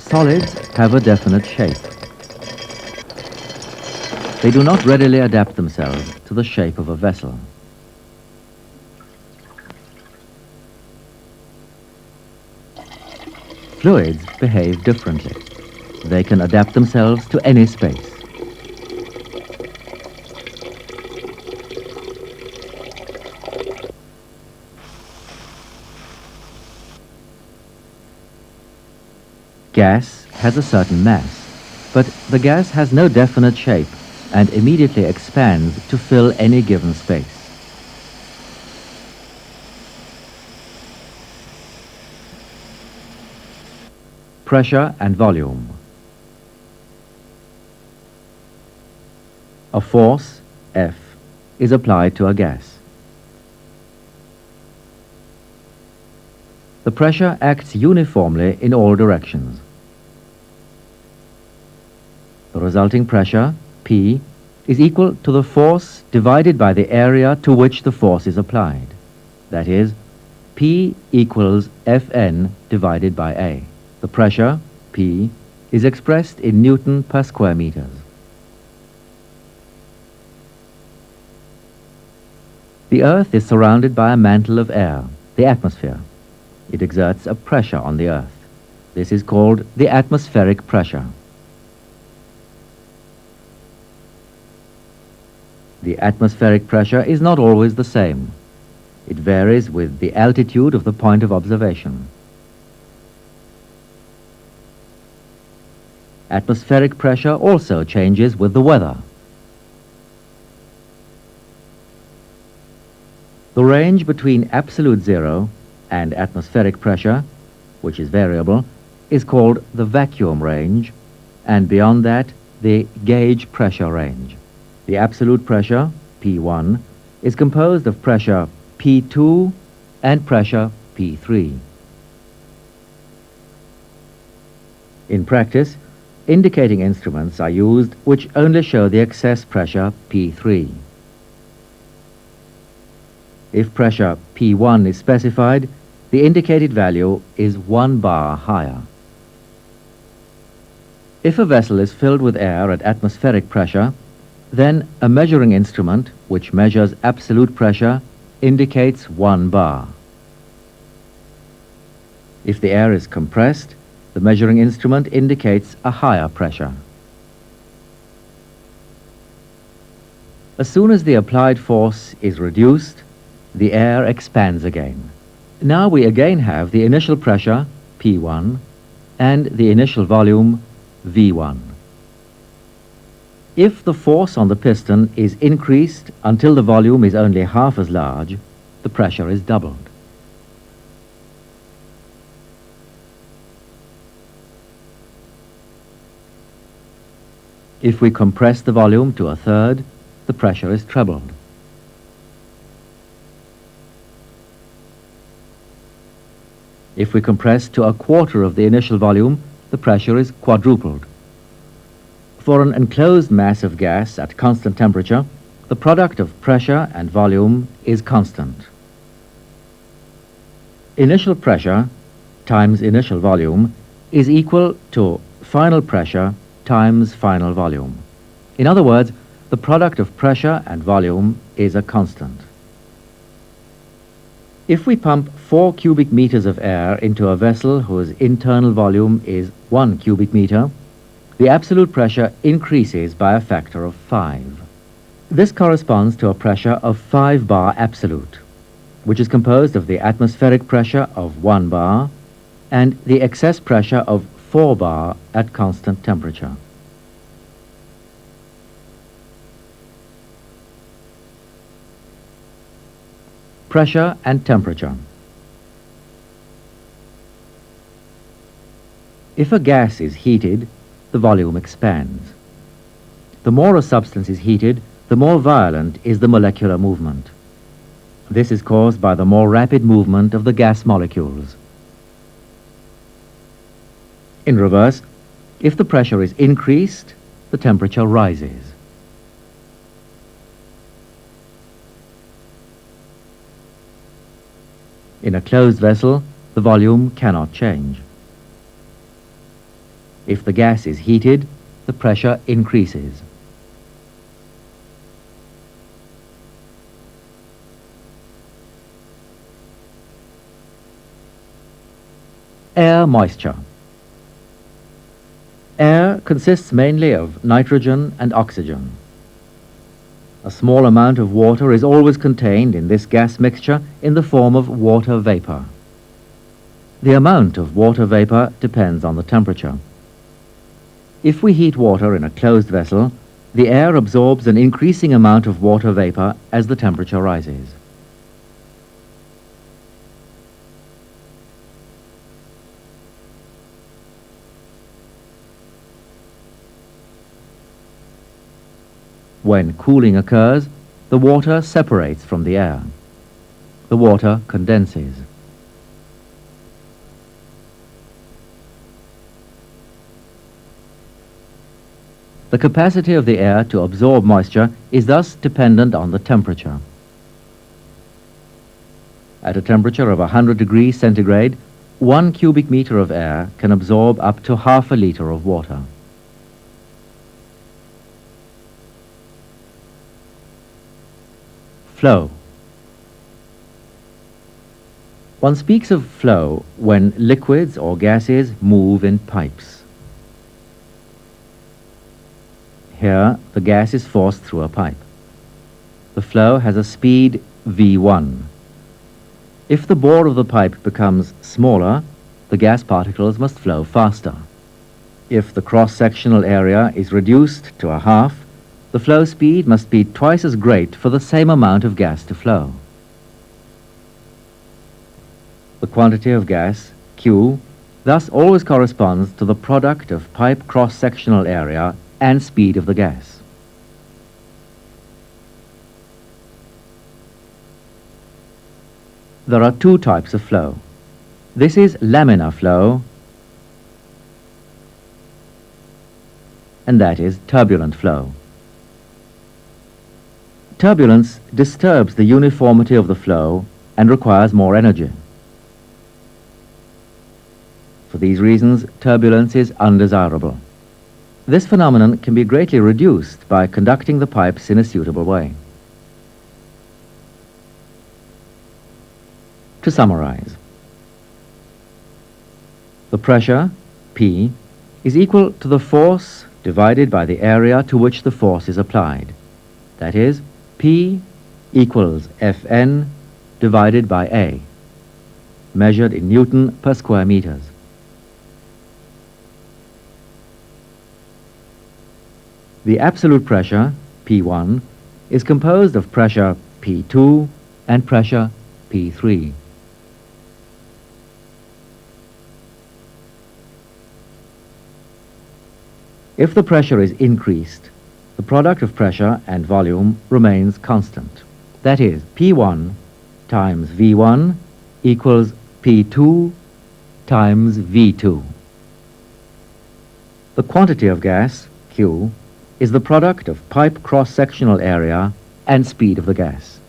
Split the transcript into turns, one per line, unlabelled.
Solids have a definite shape. They do not readily adapt themselves to the shape of a vessel. Fluids behave differently. They can adapt themselves to any space. Gas has a certain mass, but the gas has no definite shape and immediately expands to fill any given space. Pressure and volume. A force, F, is applied to a gas. The pressure acts uniformly in all directions. The resulting pressure, P, is equal to the force divided by the area to which the force is applied. That is, P equals Fn divided by A. The pressure, P, is expressed in Newton per square meters. The Earth is surrounded by a mantle of air, the atmosphere. It exerts a pressure on the Earth. This is called the atmospheric pressure. The atmospheric pressure is not always the same. It varies with the altitude of the point of observation. Atmospheric pressure also changes with the weather. The range between absolute zero and atmospheric pressure, which is variable, is called the vacuum range, and beyond that, the gauge pressure range. The absolute pressure, P1, is composed of pressure P2 and pressure P3. In practice, indicating instruments are used which only show the excess pressure P3. If pressure P1 is specified, the indicated value is 1 bar higher. If a vessel is filled with air at atmospheric pressure, then a measuring instrument, which measures absolute pressure, indicates 1 bar. If the air is compressed, the measuring instrument indicates a higher pressure. As soon as the applied force is reduced, the air expands again. Now we again have the initial pressure, P1, and the initial volume, V1. If the force on the piston is increased until the volume is only half as large, the pressure is doubled. If we compress the volume to a third, the pressure is trebled. If we compress to a quarter of the initial volume, the pressure is quadrupled. For an enclosed mass of gas at constant temperature, the product of pressure and volume is constant. Initial pressure times initial volume is equal to final pressure times final volume. In other words, the product of pressure and volume is a constant. If we pump 4 cubic meters of air into a vessel whose internal volume is 1 cubic meter, the absolute pressure increases by a factor of 5. This corresponds to a pressure of 5 bar absolute, which is composed of the atmospheric pressure of 1 bar and the excess pressure of 4 bar at constant temperature. Pressure and temperature. If a gas is heated, the volume expands. The more a substance is heated, the more violent is the molecular movement. This is caused by the more rapid movement of the gas molecules. In reverse, if the pressure is increased, the temperature rises. In a closed vessel, the volume cannot change. If the gas is heated, the pressure increases. Air moisture. Air consists mainly of nitrogen and oxygen. A small amount of water is always contained in this gas mixture in the form of water vapor. The amount of water vapor depends on the temperature. If we heat water in a closed vessel, the air absorbs an increasing amount of water vapor as the temperature rises. When cooling occurs, the water separates from the air. The water condenses. The capacity of the air to absorb moisture is thus dependent on the temperature. At a temperature of 100 degrees centigrade, 1 cubic meter of air can absorb up to half a liter of water. Flow. One speaks of flow when liquids or gases move in pipes. Here, the gas is forced through a pipe. The flow has a speed V1. If the bore of the pipe becomes smaller, the gas particles must flow faster. If the cross-sectional area is reduced to a half, the flow speed must be twice as great for the same amount of gas to flow. The quantity of gas, Q, thus always corresponds to the product of pipe cross-sectional area and speed of the gas. There are two types of flow. This is laminar flow, and that is turbulent flow. Turbulence disturbs the uniformity of the flow and requires more energy. For these reasons, turbulence is undesirable. This phenomenon can be greatly reduced by conducting the pipes in a suitable way. To summarize, the pressure, P, is equal to the force divided by the area to which the force is applied. That is, P equals Fn divided by A, measured in Newton per square meters. The absolute pressure, P1, is composed of pressure P2 and pressure P3. If the pressure is increased, the product of pressure and volume remains constant. That is, P1 times V1 equals P2 times V2. The quantity of gas, Q, is the product of pipe cross-sectional area and speed of the gas.